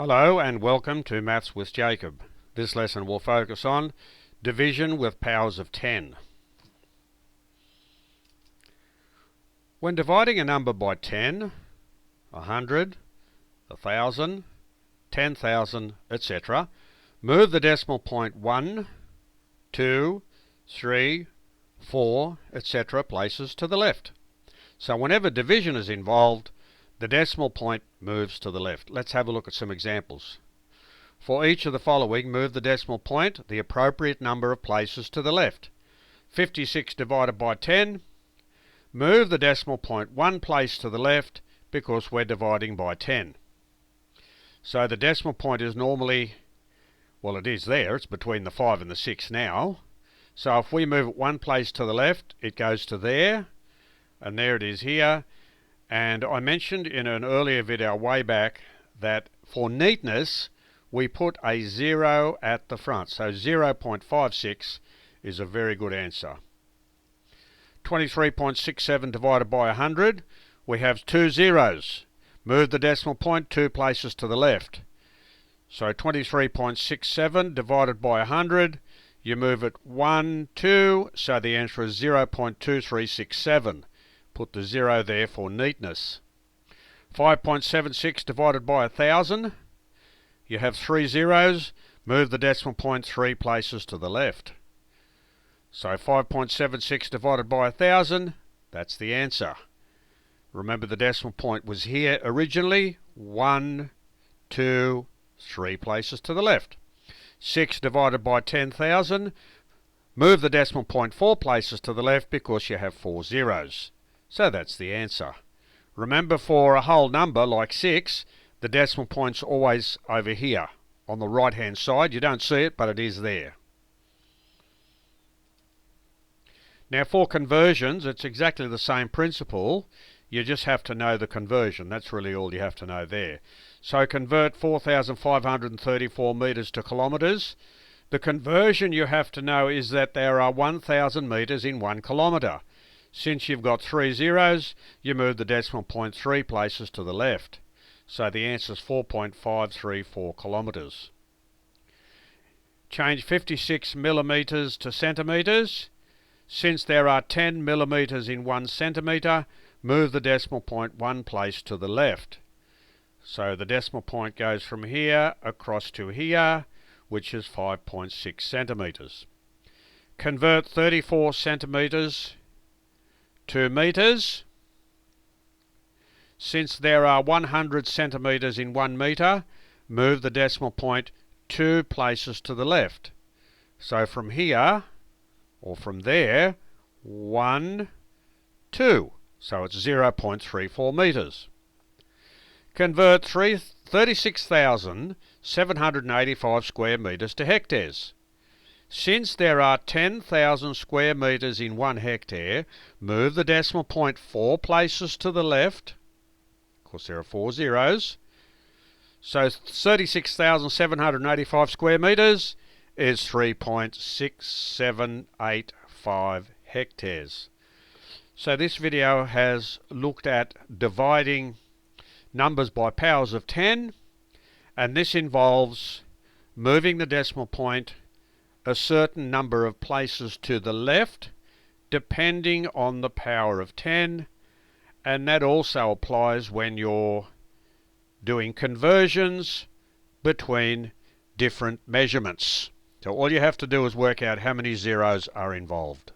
Hello and welcome to Maths with Jacob. This lesson will focus on division with powers of 10. When dividing a number by 10, 100, 1,000, 10,000, etc., move the decimal point 1, 2, 3, 4, etc. places to the left. So whenever division is involved, the decimal point moves to the left. Let's have a look at some examples. For each of the following, move the decimal point the appropriate number of places to the left. 56 divided by 10, move the decimal point one place to the left because we're dividing by 10. So the decimal point is normally, well, it is there, it's between the 5 and the 6 now. So if we move it one place to the left, it goes to there, and there it is here. And I mentioned in an earlier video way back that for neatness we put a 0 at the front. So 0.56 is a very good answer. 23.67 divided by 100, we have two zeros. Move the decimal point two places to the left. So 23.67 divided by 100, you move it 1, 2, so the answer is 0.2367. Put the 0 there for neatness. 5.76 divided by 1,000. You have three zeros. Move the decimal point three places to the left. So 5.76 divided by 1,000. That's the answer. Remember the decimal point was here originally. 1, 2, 3 places to the left. 6 divided by 10,000. Move the decimal point 4 places to the left because you have four zeros. So that's the answer. Remember, for a whole number like 6, the decimal point's always over here on the right hand side. You don't see it, but it is there. Now for conversions, it's exactly the same principle. You just have to know the conversion. That's really all you have to know there. So convert 4,534 metres to kilometres. The conversion you have to know is that there are 1,000 metres in 1 kilometre. Since you've got three zeros, you move the decimal point three places to the left. So the answer is 4.534 kilometres. Change 56 millimetres to centimetres. Since there are 10 millimetres in 1 centimetre, move the decimal point one place to the left. So the decimal point goes from here across to here, which is 5.6 centimetres. Convert 34 centimetres to metres. Since there are 100 centimetres in 1 metre, move the decimal point two places to the left. So from here, or from there, 1, 2. So it's 0.34 metres. Convert 36,785 square metres to hectares. Since there are 10,000 square metres in 1 hectare, move the decimal point four places to the left. Of course, there are four zeros. So 36,785 square metres is 3.6785 hectares. So this video has looked at dividing numbers by powers of 10, and this involves moving the decimal point a certain number of places to the left depending on the power of 10, and that also applies when you're doing conversions between different measurements. So all you have to do is work out how many zeros are involved.